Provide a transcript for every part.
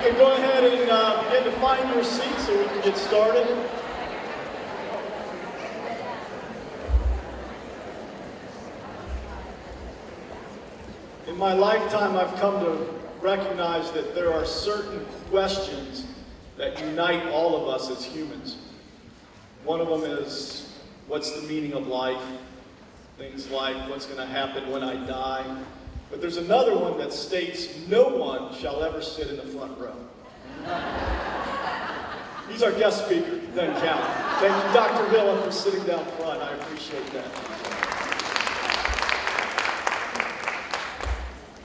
can go ahead and begin to find your seat so we can get started. In my lifetime, I've come to recognize that there are certain questions that unite all of us as humans. One of them is, what's the meaning of life? Things like, what's going to happen when I die? But there's another one that states, no one shall ever sit in the front row. He's our guest speaker, doesn't count. Thank you, Dr. Villa, for sitting down front. I appreciate that.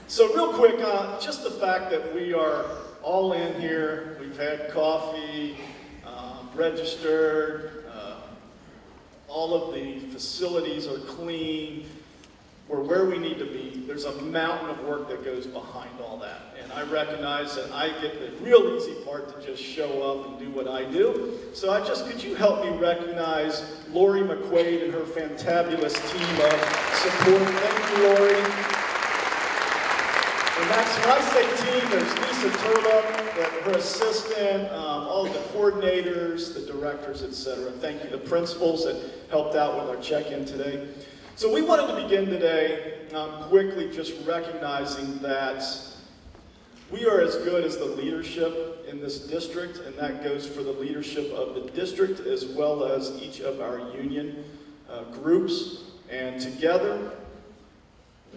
So real quick, just the fact that we are all in here, we've had coffee, registered, all of the facilities are clean, we're where we need to be. There's a mountain of work that goes behind all that. And I recognize that I get the real easy part to just show up and do what I do. So could you help me recognize Lori McQuaid and her fantabulous team of support. Thank you, Lori. And that's, when I say team, there's Lisa Turla, her assistant, all the coordinators, the directors, etc. Thank you, the principals that helped out with our check-in today. So we wanted to begin today quickly just recognizing that we are as good as the leadership in this district, and that goes for the leadership of the district as well as each of our union groups. And together,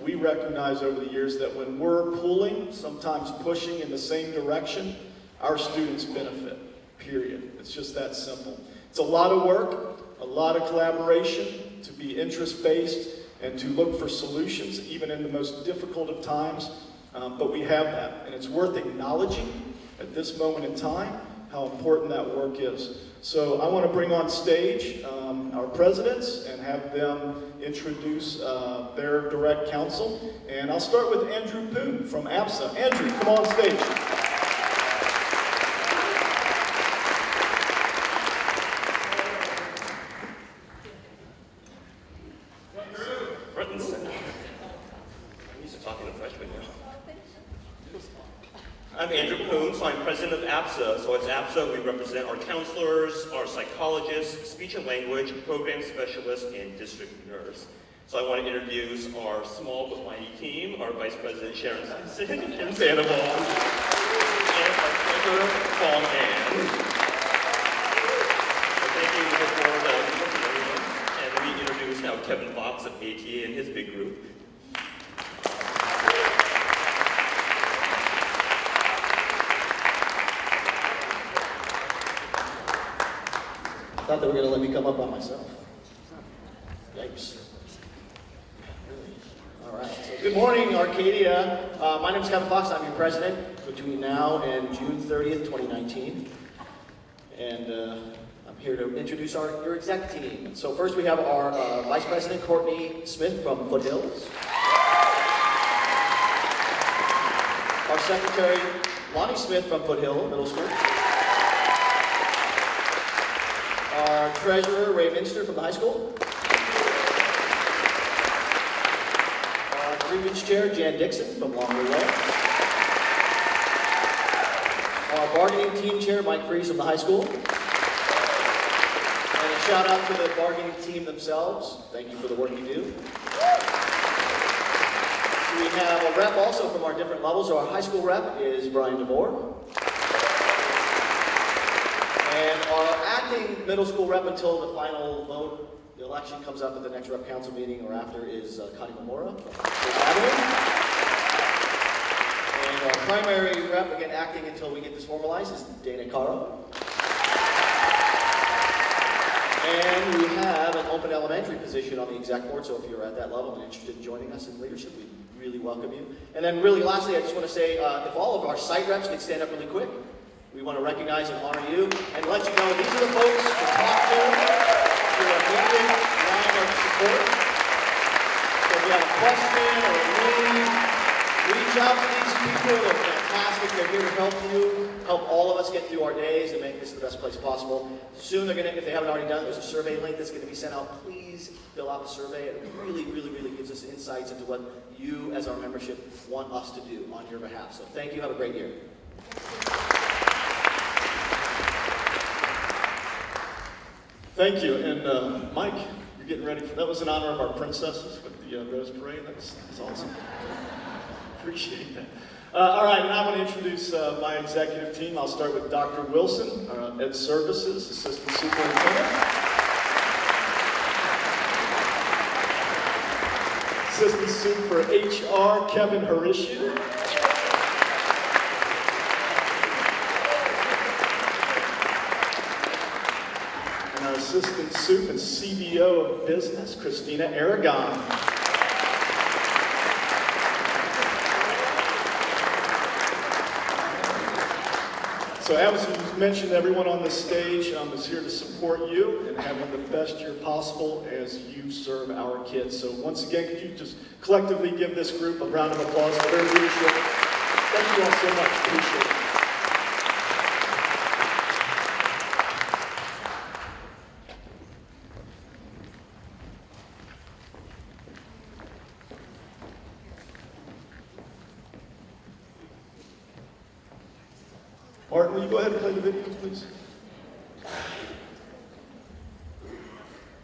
we recognize over the years that when we're pulling, sometimes pushing in the same direction, our students benefit, period. It's just that simple. It's a lot of work, a lot of collaboration, to be interest-based and to look for solutions, even in the most difficult of times. But we have that, and it's worth acknowledging at this moment in time how important that work is. So I want to bring on stage our presidents and have them introduce their direct counsel. And I'll start with Andrew Poon from APSA. Andrew, come on stage. I'm Andrew Poon, so I'm president of APSA. So as APSA, we represent our counselors, our psychologists, speech and language, program specialists, and district nurse. So I want to introduce our small but mighty team, our Vice President Sharon Simpson and Sandoval, and our treasurer, Paul Mann. So thank you for and let me introduce now Kevin Fox of ATA and his big group. I thought they were going to let me come up by myself. Yikes. All right. So good morning, Arcadia. My name is Kevin Fox. I'm your president between now and June 30th, 2019. And I'm here to introduce your exec team. So first we have our Vice President, Courtney Smith from Foothills. Our Secretary, Lonnie Smith from Foothill Middle School. Our treasurer, Ray Minster from the high school. Our grievance chair, Jan Dixon from Longwood Way. Our bargaining team chair, Mike Freese from the high school. And a shout out to the bargaining team themselves. Thank you for the work you do. We have a rep also from our different levels. So our high school rep is Brian DeVore. And our acting middle school rep until the final vote, the election comes up at the next rep council meeting or after, is Connie Mamora from Fifth Avenue. And our primary rep, again acting until we get this formalized, is Dana Caro. And we have an open elementary position on the exec board, so if you're at that level and interested in joining us in leadership, we really welcome you. And then really lastly, I just want to say, if all of our site reps could stand up really quick, we want to recognize and honor you and let you know these are the folks to talk to for a meeting line of support. So if you have a question or a need, reach out to these people. They're fantastic. They're here to help you, help all of us get through our days and make this the best place possible. Soon they're going to, if they haven't already done, there's a survey link that's going to be sent out. Please fill out the survey. It really, really, really gives us insights into what you as our membership want us to do on your behalf. So thank you. Have a great year. Thank you. And Mike, you're getting ready for, that was in honor of our princesses with the Rose Parade. That's awesome. Appreciate that. All right, now I'm going to introduce my executive team. I'll start with Dr. Wilson, Ed Services, Assistant Superintendent. Assistant Sup for HR, Kevin Harishu. And our Assistant Sup and CBO of Business, Christina Aragon. So as you mentioned, everyone on the stage is here to support you and having the best year possible as you serve our kids. So once again, could you just collectively give this group a round of applause for their leadership? Thank you all so much. Appreciate it. Martin, will you go ahead and play the video, please?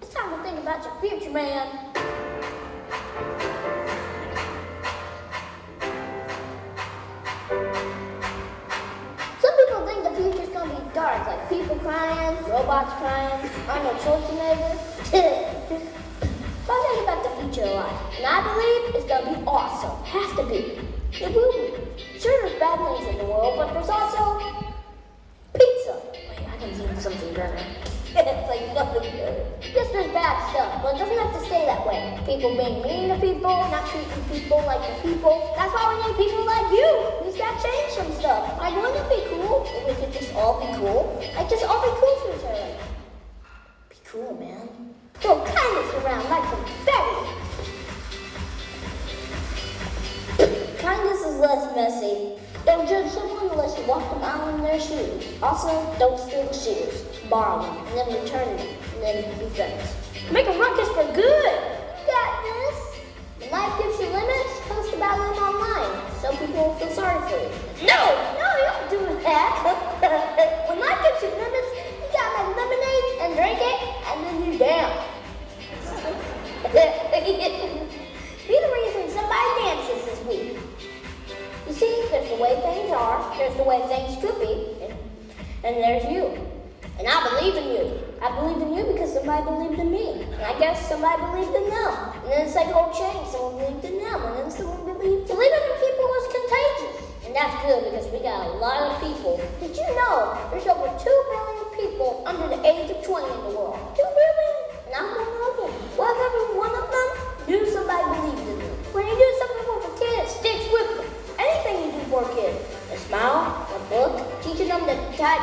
It's time to think about your future, man. Some people think the future's gonna be dark, like people crying, robots crying, Arnold Schwarzenegger. But I think about the future a lot, and I believe it's gonna be awesome. Has to be. It will be. Sure, there's bad things in the world, but there's also pizza. Wait, I can think of something better. It's like nothing better. Yes, there's bad stuff, but it doesn't have to stay that way. People being mean to people, not treating people like the people. That's why we need people like you. We just gotta change some stuff. Like, wouldn't it be cool if we could just all be cool? Like, just all be cool to each other. Be cool, man. Throw kindness around like confetti. Kindness is less messy. Don't judge someone unless you walk a mile in their shoes. Also, don't steal the shoes. Borrow them, and then return them, and then be friends. Make a ruckus for good. You got this. When life gives you limits, post about them online so people will feel sorry for you. No, you don't do that. When life gives you limits, you gotta make lemonade and drink it, and then you down. Be the reason somebody dances this week. You see, there's the way things are, there's the way things could be, and there's you. And I believe in you. I believe in you because somebody believed in me. And I guess somebody believed in them. And then it's like a whole chain. Someone believed in them, and then someone believed. Believing in people was contagious. And that's good because we got a lot of people. Did you know there's over 2 billion people under the age of 20 in the world? 2 billion? And I'm one of them. Well, every one of them knew somebody believed in them. When you do something for a kid, it sticks with them. Anything you do for a kid, a smile, a book, teaching them to tie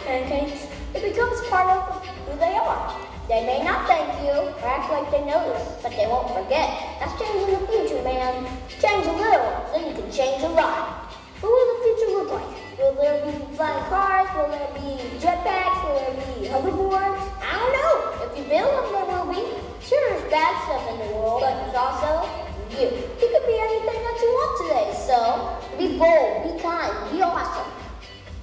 pancakes, it becomes part of who they are. They may not thank you or act like they notice, but they won't forget. That's changing the future, man. Change a little, then you can change a lot. What will the future look like? Will there be flying cars? Will there be jetpacks? Will there be hoverboards? I don't know. If you build them, there will be. Sure, there's bad stuff in the world, but there's also you. You could be anything that you want today, so be bold, be kind, be awesome.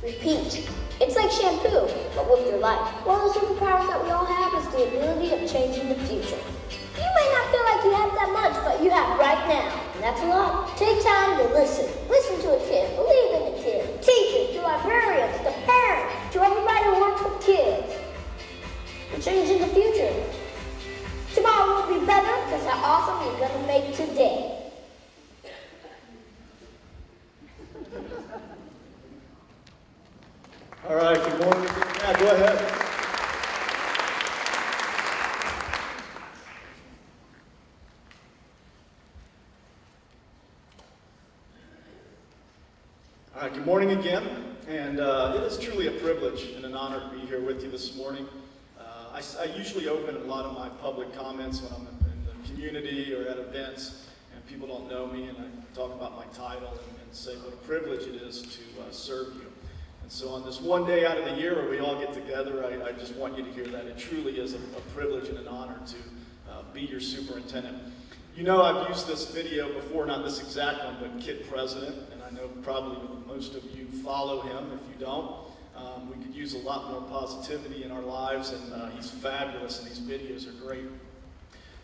Repeat. It's like shampoo, but with your life. One of the superpowers that we all have is the ability of changing the future. You may not feel like you have that much, but you have right now, and that's a lot. Take time to listen. Listen to a kid. Believe in a kid. Teachers, to librarians, to parents, to everybody who works with kids. We're changing the future. Tomorrow will be better because how awesome you're going to make today. All right, good morning. Yeah, go ahead. All right, good morning again. And it is truly a privilege and an honor to be here with you this morning. I usually open a lot of my public comments when I'm in the community or at events, and people don't know me, and I talk about my title and say what a privilege it is to serve you. And so on this one day out of the year where we all get together, I just want you to hear that it truly is a privilege and an honor to be your superintendent. You know, I've used this video before, not this exact one, but Kid President, and I know probably most of you follow him. If you don't, We could use a lot more positivity in our lives, and he's fabulous, and these videos are great.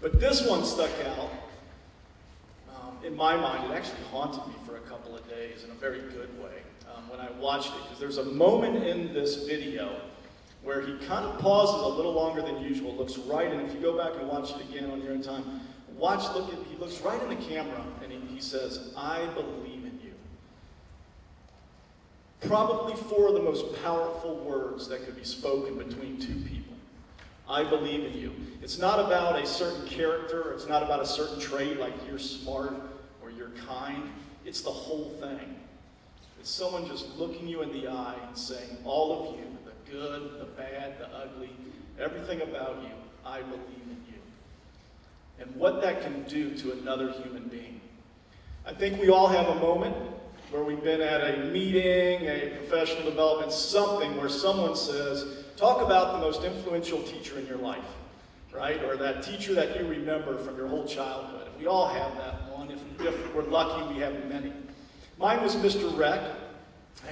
But this one stuck out. In my mind, it actually haunted me for a couple of days in a very good way when I watched it, because there's a moment in this video where he kind of pauses a little longer than usual, looks right, and if you go back and watch it again on your own time, he looks right in the camera, and he says, "I believe in you." Probably four of the most powerful words that could be spoken between two people. I believe in you. It's not about a certain character, it's not about a certain trait like you're smart or you're kind. It's the whole thing. It's someone just looking you in the eye and saying, all of you, the good, the bad, the ugly, everything about you, I believe in you. And what that can do to another human being. I think we all have a moment where we've been at a meeting, a professional development, something where someone says, talk about the most influential teacher in your life, right? Or that teacher that you remember from your whole childhood. We all have that one. If we're lucky, we have many. Mine was Mr. Reck.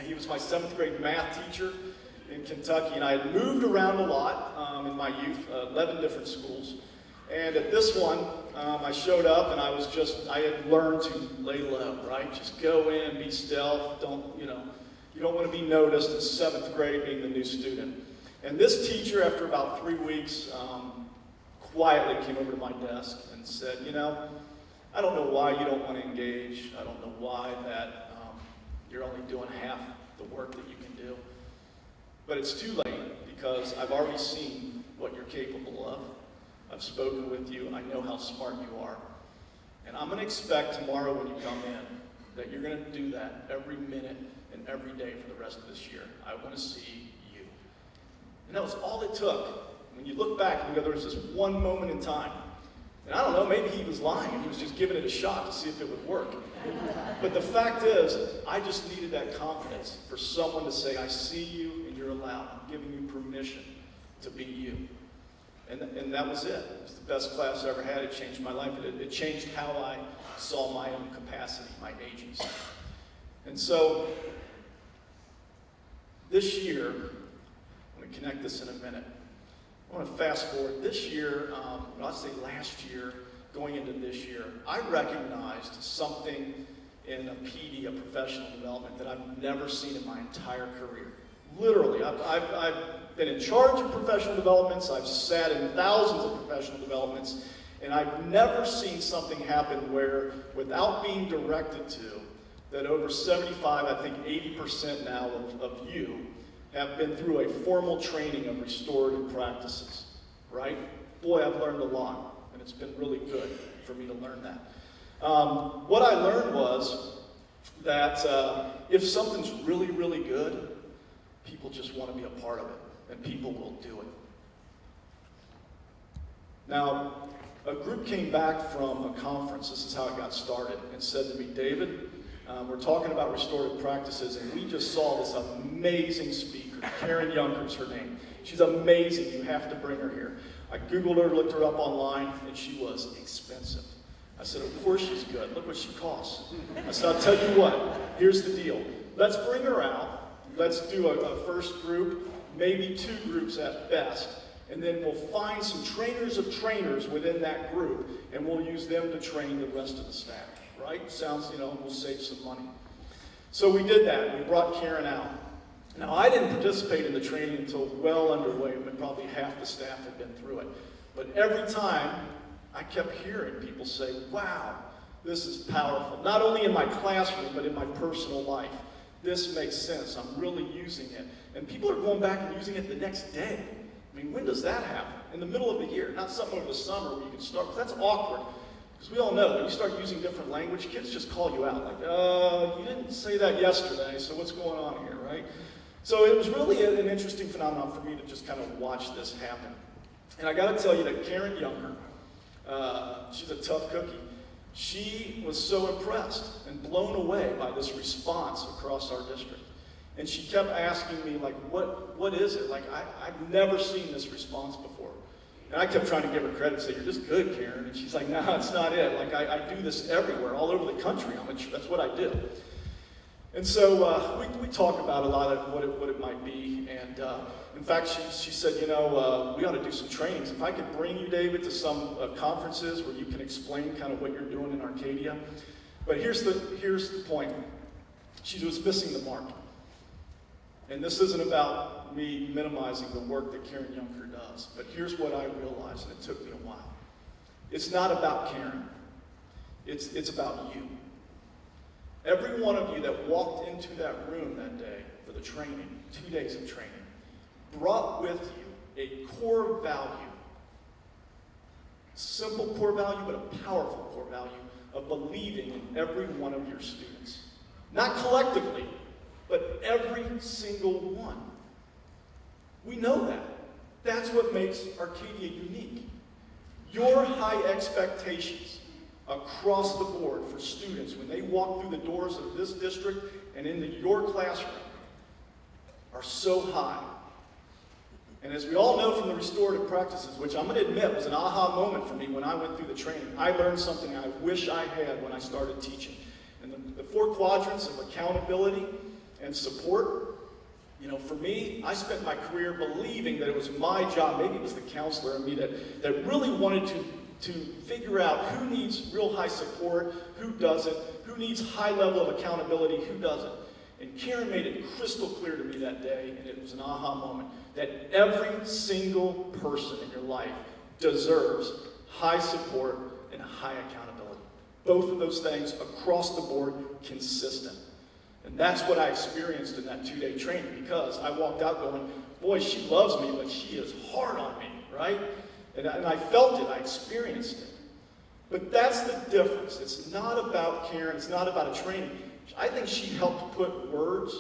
He was my 7th grade math teacher in Kentucky, and I had moved around a lot in my youth, 11 different schools. And at this one, I showed up, and I had learned to lay low, right? Just go in, be stealth, you don't want to be noticed in 7th grade being the new student. And this teacher, after about 3 weeks, quietly came over to my desk and said, I don't know why you don't want to engage. I don't know why that you're only doing half the work that you can do. But it's too late, because I've already seen what you're capable of. I've spoken with you. I know how smart you are. And I'm going to expect tomorrow when you come in that you're going to do that every minute and every day for the rest of this year. I want to see you. And that was all it took. When you look back, you go, there was this one moment in time. And I don't know, maybe he was lying and he was just giving it a shot to see if it would work. But the fact is, I just needed that confidence for someone to say, I see you and you're allowed. I'm giving you permission to be you. And that was it. It was the best class I ever had. It changed my life. It changed how I saw my own capacity, my agency. And so, this year, I'm going to connect this in a minute. I want to fast forward. This year, I'll say last year, going into this year, I recognized something in a PD, a professional development, that I've never seen in my entire career. Literally, I've been in charge of professional developments, I've sat in thousands of professional developments, and I've never seen something happen where, without being directed to, that over 75, I think 80% now of you have been through a formal training of restorative practices, right? Boy, I've learned a lot, and it's been really good for me to learn that. What I learned was that if something's really, really good, people just want to be a part of it, and people will do it. Now, a group came back from a conference, this is how it got started, and said to me, David, we're talking about restorative practices, and we just saw this amazing speaker. Karen Younker's her name. She's amazing. You have to bring her here. I Googled her, looked her up online, and she was expensive. I said, of course she's good. Look what she costs. I said, I'll tell you what. Here's the deal. Let's bring her out. Let's do a first group, maybe 2 groups at best, and then we'll find some trainers of trainers within that group, and we'll use them to train the rest of the staff. Right? Sounds, we'll save some money. So we did that. We brought Karen out. Now, I didn't participate in the training until well underway, but probably half the staff had been through it. But every time, I kept hearing people say, wow, this is powerful. Not only in my classroom, but in my personal life. This makes sense. I'm really using it. And people are going back and using it the next day. I mean, when does that happen? In the middle of the year, not something over the summer where you can start, because that's awkward. Because we all know, when you start using different language, kids just call you out, like, you didn't say that yesterday, so what's going on here, right? So it was really an interesting phenomenon for me to just kind of watch this happen. And I got to tell you that Karen Younker, she's a tough cookie. She was so impressed and blown away by this response across our district. And she kept asking me, like, what is it? Like, I've never seen this response before. And I kept trying to give her credit and say, you're just good, Karen. And she's like, no, it's not it. Like, I do this everywhere, all over the country. That's what I do. And so we talk about a lot of what it might be. And in fact, she said, we ought to do some trainings. If I could bring you, David, to some conferences where you can explain kind of what you're doing in Arcadia. But here's the point. She was missing the mark. And this isn't about me minimizing the work that Karen Junker does. But here's what I realized, and it took me a while. It's not about Karen. It's about you. Every one of you that walked into that room that day for the training, 2 days of training, brought with you a core value. Simple core value, but a powerful core value of believing in every one of your students. Not collectively, but every single one. We know that. That's what makes Arcadia unique. Your high expectations across the board for students when they walk through the doors of this district and into your classroom are so high. And as we all know from the restorative practices, which I'm going to admit was an aha moment for me when I went through the training, I learned something I wish I had when I started teaching. And the 4 quadrants of accountability and support, for me, I spent my career believing that it was my job, maybe it was the counselor in me that really wanted to figure out who needs real high support, who doesn't, who needs high level of accountability, who doesn't. And Karen made it crystal clear to me that day, and it was an aha moment, that every single person in your life deserves high support and high accountability. Both of those things across the board, consistent. And that's what I experienced in that 2-day training, because I walked out going, boy, she loves me, but she is hard on me, right? And I felt it, I experienced it. But that's the difference. It's not about Karen, it's not about a training. I think she helped put words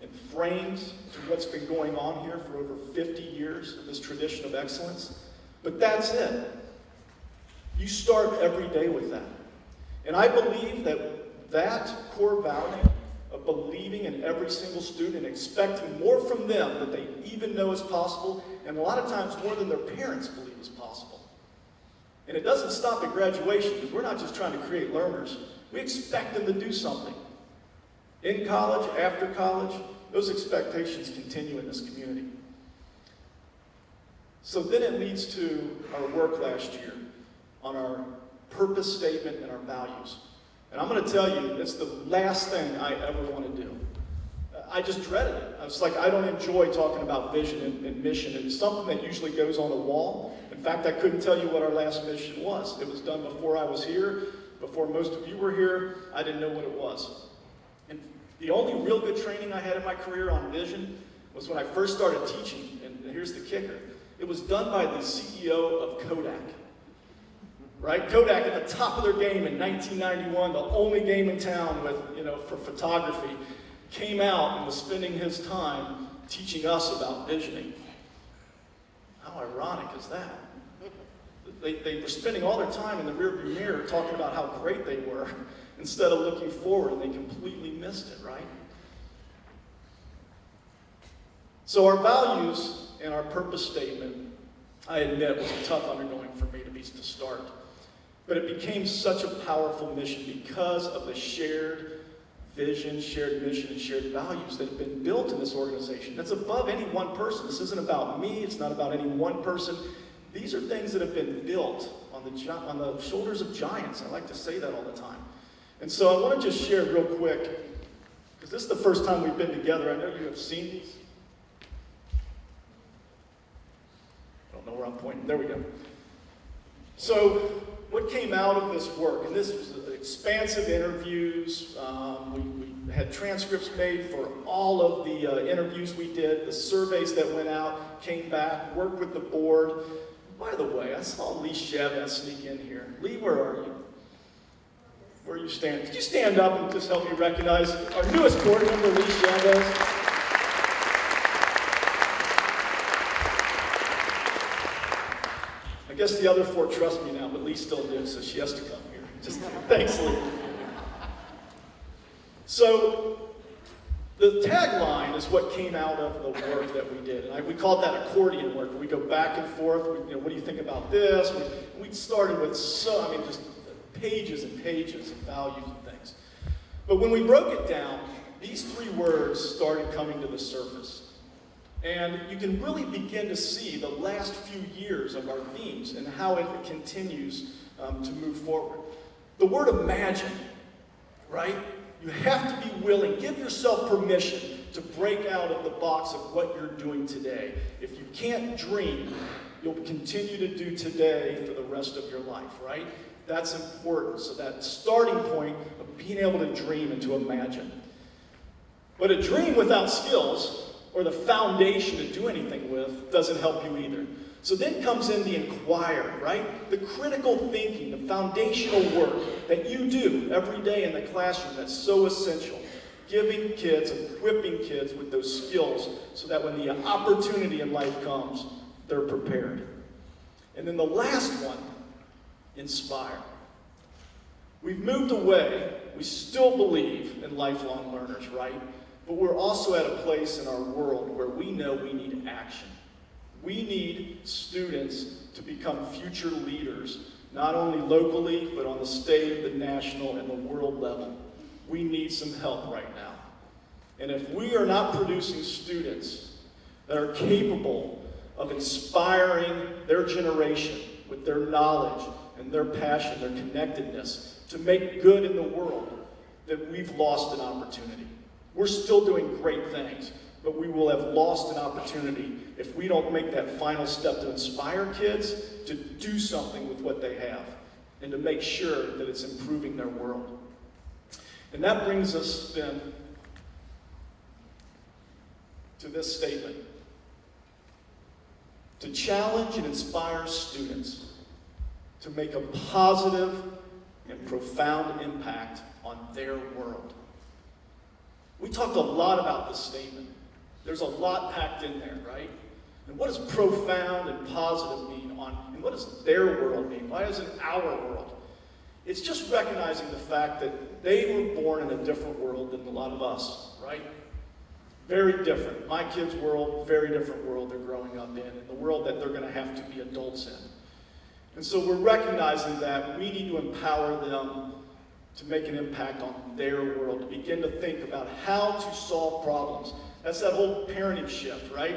and frames to what's been going on here for over 50 years of this tradition of excellence. But that's it. You start every day with that. And I believe that core value of believing in every single student and expecting more from them that they even know is possible, and a lot of times more than their parents believe is possible. And it doesn't stop at graduation, because we're not just trying to create learners. We expect them to do something. In college, after college, those expectations continue in this community. So then it leads to our work last year on our purpose statement and our values. And I'm going to tell you, it's the last thing I ever want to do. I just dreaded it. I was like, I don't enjoy talking about vision and mission. It's something that usually goes on a wall. In fact, I couldn't tell you what our last mission was. It was done before I was here, before most of you were here. I didn't know what it was. And the only real good training I had in my career on vision was when I first started teaching. And here's the kicker. It was done by the CEO of Kodak. Right? Kodak at the top of their game in 1991, the only game in town with, for photography, came out and was spending his time teaching us about visioning. How ironic is that? They were spending all their time in the rearview mirror talking about how great they were instead of looking forward, and they completely missed it, right? So our values and our purpose statement, I admit, was a tough undergoing for me to start. But it became such a powerful mission because of the shared vision, shared mission, and shared values that have been built in this organization. That's above any one person. This isn't about me. It's not about any one person. These are things that have been built on the shoulders of giants. I like to say that all the time. And so I want to just share real quick, because this is the first time we've been together. I know you have seen these. I don't know where I'm pointing. There we go. So what came out of this work, and this was expansive interviews, we had transcripts made for all of the interviews we did, the surveys that went out, came back, worked with the board. By the way, I saw Lee Chavez sneak in here. Lee, where are you? Where are you standing? Could you stand up and just help me recognize our newest board member, Lee Chavez? I guess the other 4 trust me now, but Lee still did, so she has to come here. Just thanks, Lee. So the tagline is what came out of the work that we did. And we called that accordion work. We go back and forth. What do you think about this? We started with just pages and pages of values and things. But when we broke it down, these three words started coming to the surface. And you can really begin to see the last few years of our themes and how it continues to move forward. The word imagine, right? You have to be willing, give yourself permission to break out of the box of what you're doing today. If you can't dream, you'll continue to do today for the rest of your life, right? That's important. So that starting point of being able to dream and to imagine. But a dream without skills, or the foundation to do anything with, doesn't help you either. So then comes in the inquire, right? The critical thinking, the foundational work that you do every day in the classroom that's so essential. Giving kids, equipping kids with those skills so that when the opportunity in life comes, they're prepared. And then the last one, inspire. We've moved away. We still believe in lifelong learners, right? But we're also at a place in our world where we know we need action. We need students to become future leaders, not only locally, but on the state, the national, and the world level. We need some help right now. And if we are not producing students that are capable of inspiring their generation with their knowledge and their passion, their connectedness, to make good in the world, then we've lost an opportunity. We're still doing great things, but we will have lost an opportunity if we don't make that final step to inspire kids to do something with what they have and to make sure that it's improving their world. And that brings us then to this statement. To challenge and inspire students to make a positive and profound impact on their world. We talked a lot about this statement. There's a lot packed in there, right? And what does profound and positive mean and what does their world mean? Why isn't our world? It's just recognizing the fact that they were born in a different world than a lot of us, right? Very different. My kids' world, very different world they're growing up in, and the world that they're going to have to be adults in. And so we're recognizing that we need to empower them to make an impact on their world, to begin to think about how to solve problems. That's that whole parenting shift, right?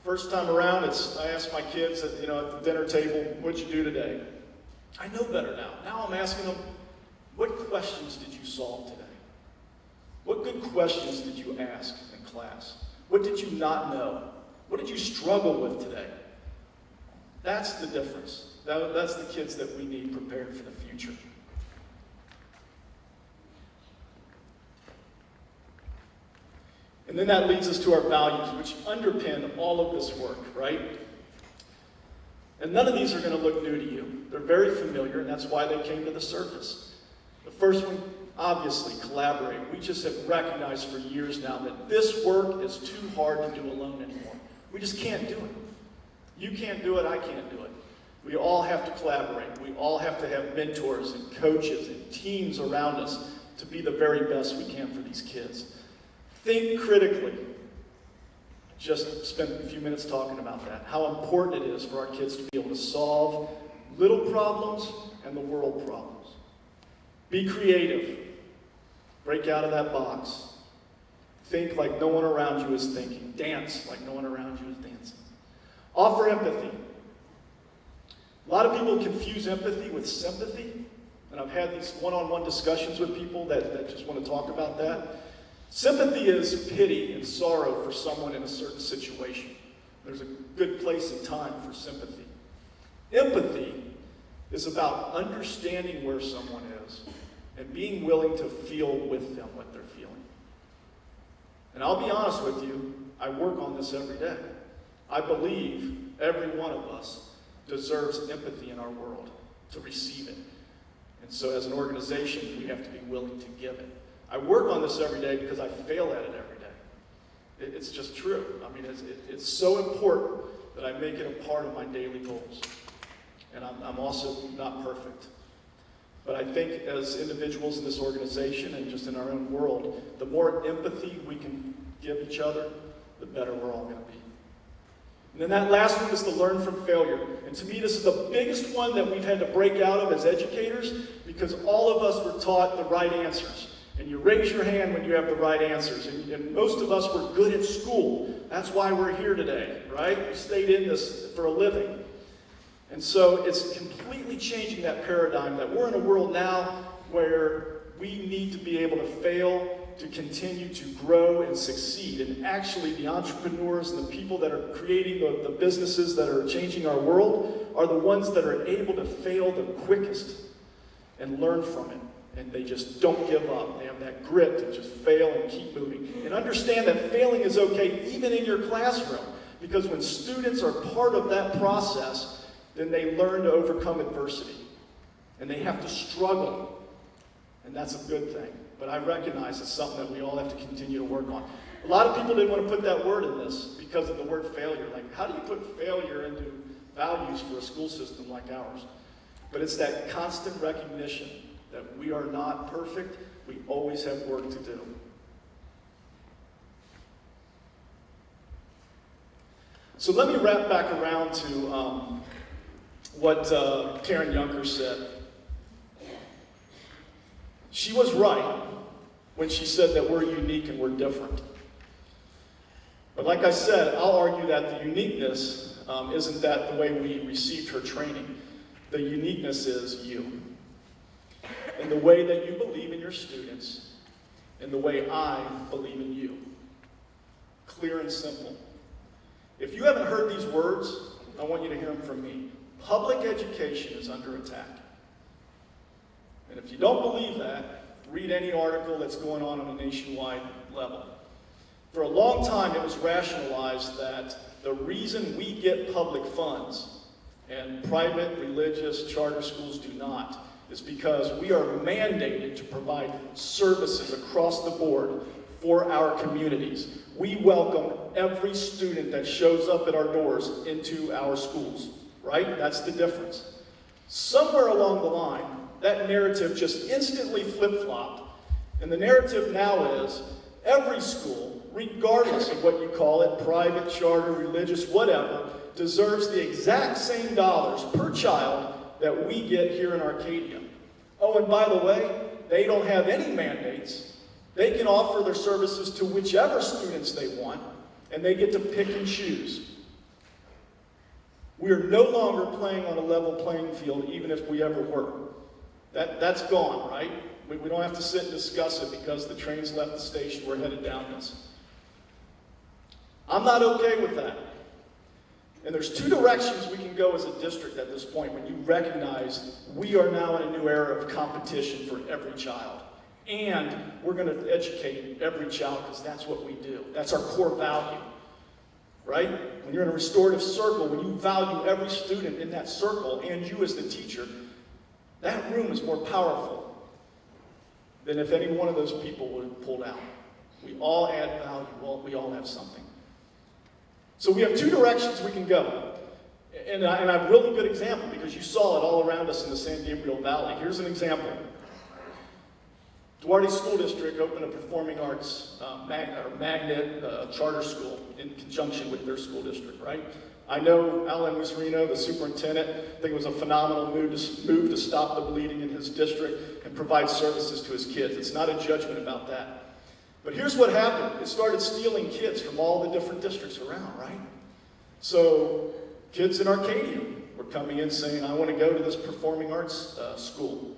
First time around, I ask my kids at the dinner table, what'd you do today? I know better now. Now I'm asking them, what questions did you solve today? What good questions did you ask in class? What did you not know? What did you struggle with today? That's the difference. That's the kids that we need prepared for the future. And then that leads us to our values, which underpin all of this work, right? And none of these are going to look new to you. They're very familiar, and that's why they came to the surface. The first one, obviously, collaborate. We just have recognized for years now that this work is too hard to do alone anymore. We just can't do it. You can't do it, I can't do it. We all have to collaborate. We all have to have mentors and coaches and teams around us to be the very best we can for these kids. Think critically. Just spend a few minutes talking about that. How important it is for our kids to be able to solve little problems and the world problems. Be creative. Break out of that box. Think like no one around you is thinking. Dance like no one around you is dancing. Offer empathy. A lot of people confuse empathy with sympathy. And I've had these one-on-one discussions with people that just want to talk about that. Sympathy is pity and sorrow for someone in a certain situation. There's a good place and time for sympathy. Empathy is about understanding where someone is and being willing to feel with them what they're feeling. And I'll be honest with you, I work on this every day. I believe every one of us deserves empathy in our world, to receive it. And so as an organization, we have to be willing to give it. I work on this every day because I fail at it every day. It's just true. I mean, it's so important that I make it a part of my daily goals. And I'm also not perfect. But I think as individuals in this organization and just in our own world, the more empathy we can give each other, the better we're all going to be. And then that last one is to learn from failure. And to me, this is the biggest one that we've had to break out of as educators because all of us were taught the right answers. And you raise your hand when you have the right answers. And most of us were good at school. That's why we're here today, right? We stayed in this for a living. And so it's completely changing that paradigm that we're in a world now where we need to be able to fail to continue to grow and succeed. And actually the entrepreneurs and the people that are creating the businesses that are changing our world are the ones that are able to fail the quickest and learn from it. And they just don't give up. They have that grit to just fail and keep moving. And understand that failing is okay even in your classroom. Because when students are part of that process, then they learn to overcome adversity. And they have to struggle. And that's a good thing. But I recognize it's something that we all have to continue to work on. A lot of people didn't want to put that word in this because of the word failure. Like, how do you put failure into values for a school system like ours? But it's that constant recognition that we are not perfect. We always have work to do. So let me wrap back around to what Karen Junker said. She was right when she said that we're unique and we're different. But like I said, I'll argue that the uniqueness isn't that the way we received her training. The uniqueness is you. And the way that you believe in your students, and the way I believe in you. Clear and simple. If you haven't heard these words, I want you to hear them from me. Public education is under attack. And if you don't believe that, read any article that's going on a nationwide level. For a long time, it was rationalized that the reason we get public funds and private, religious, charter schools do not is because we are mandated to provide services across the board for our communities. We welcome every student that shows up at our doors into our schools, right? That's the difference. Somewhere along the line, that narrative just instantly flip-flopped, and the narrative now is every school, regardless of what you call it, private, charter, religious, whatever, deserves the exact same dollars per child that we get here in Arcadia. Oh, and by the way, they don't have any mandates. They can offer their services to whichever students they want, and they get to pick and choose. We are no longer playing on a level playing field, even if we ever were. That's gone, right? We don't have to sit and discuss it because the train's left the station, we're headed down this. I'm not okay with that. And there's two directions we can go as a district at this point when you recognize we are now in a new era of competition for every child. And we're going to educate every child because that's what we do. That's our core value, right? When you're in a restorative circle, when you value every student in that circle and you as the teacher, that room is more powerful than if any one of those people would have pulled out. We all add value. Well, we all have something. So we have two directions we can go. And I have a really good example because you saw it all around us in the San Gabriel Valley. Here's an example. Duarte School District opened a performing arts magnet charter school in conjunction with their school district, right? I know Alan Musarino, the superintendent, I think it was a phenomenal move to stop the bleeding in his district and provide services to his kids. It's not a judgment about that. But here's what happened. It started stealing kids from all the different districts around, right? So kids in Arcadia were coming in saying, I want to go to this performing arts school.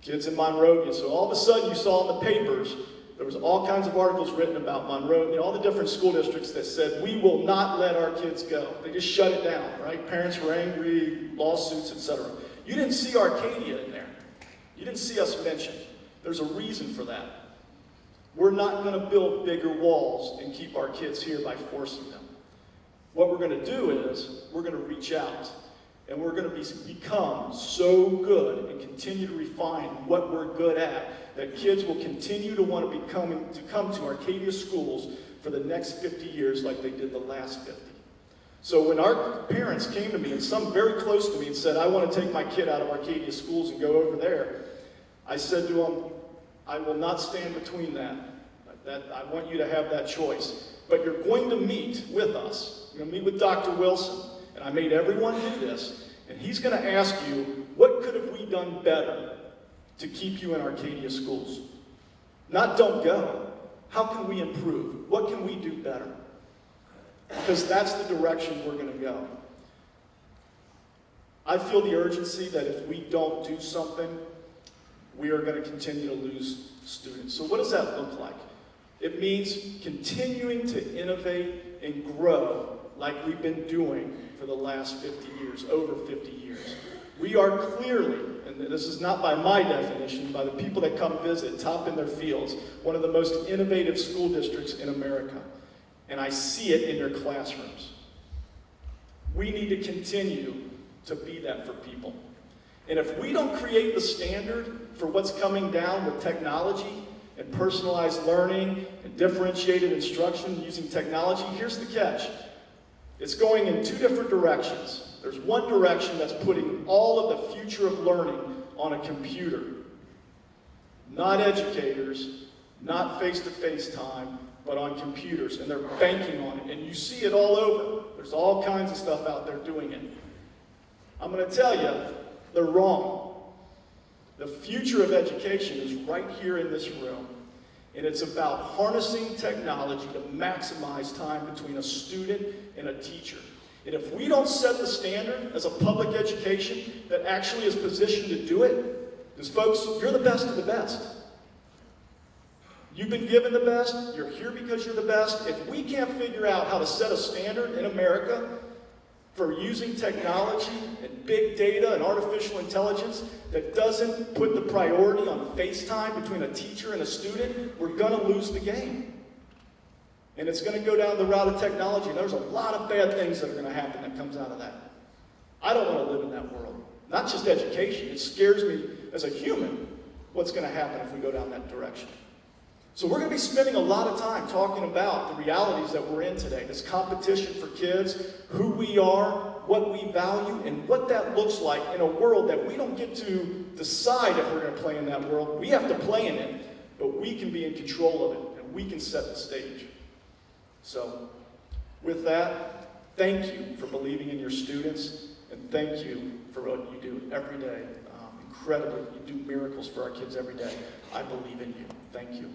Kids in Monrovia. So all of a sudden you saw in the papers, there was all kinds of articles written about Monrovia, all the different school districts that said, we will not let our kids go. They just shut it down, right? Parents were angry, lawsuits, etc. You didn't see Arcadia in there. You didn't see us mentioned. There's a reason for that. We're not going to build bigger walls and keep our kids here by forcing them. What we're going to do is, we're going to reach out. And we're going to become so good and continue to refine what we're good at that kids will continue to want to come to Arcadia schools for the next 50 years like they did the last 50. So when our parents came to me, and some very close to me, and said, I want to take my kid out of Arcadia schools and go over there, I said to them, I will not stand between that. I want you to have that choice. But you're going to meet with us. You're going to meet with Dr. Wilson. And I made everyone do this, and he's going to ask you, what could have we done better to keep you in Arcadia schools? Not don't go. How can we improve? What can we do better? Because that's the direction we're going to go. I feel the urgency that if we don't do something, we are going to continue to lose students. So what does that look like? It means continuing to innovate and grow like we've been doing for the last 50 years, over 50 years. We are clearly, and this is not by my definition, by the people that come visit, top in their fields, one of the most innovative school districts in America. And I see it in their classrooms. We need to continue to be that for people. And if we don't create the standard for what's coming down with technology and personalized learning and differentiated instruction using technology, here's the catch. It's going in two different directions. There's one direction that's putting all of the future of learning on a computer. Not educators, not face-to-face time, but on computers, and they're banking on it. And you see it all over. There's all kinds of stuff out there doing it. I'm going to tell you, they're wrong. The future of education is right here in this room. And it's about harnessing technology to maximize time between a student and a teacher. And if we don't set the standard as a public education that actually is positioned to do it, because folks, you're the best of the best. You've been given the best, you're here because you're the best. If we can't figure out how to set a standard in America for using technology and big data and artificial intelligence that doesn't put the priority on FaceTime between a teacher and a student, we're going to lose the game. And it's going to go down the route of technology. And there's a lot of bad things that are going to happen that comes out of that. I don't want to live in that world. Not just education. It scares me as a human what's going to happen if we go down that direction. So we're going to be spending a lot of time talking about the realities that we're in today. This competition for kids, who we are, what we value, and what that looks like in a world that we don't get to decide if we're going to play in that world. We have to play in it, but we can be in control of it, and we can set the stage. So, with that, thank you for believing in your students, and thank you for what you do every day. Incredibly, you do miracles for our kids every day. I believe in you. Thank you.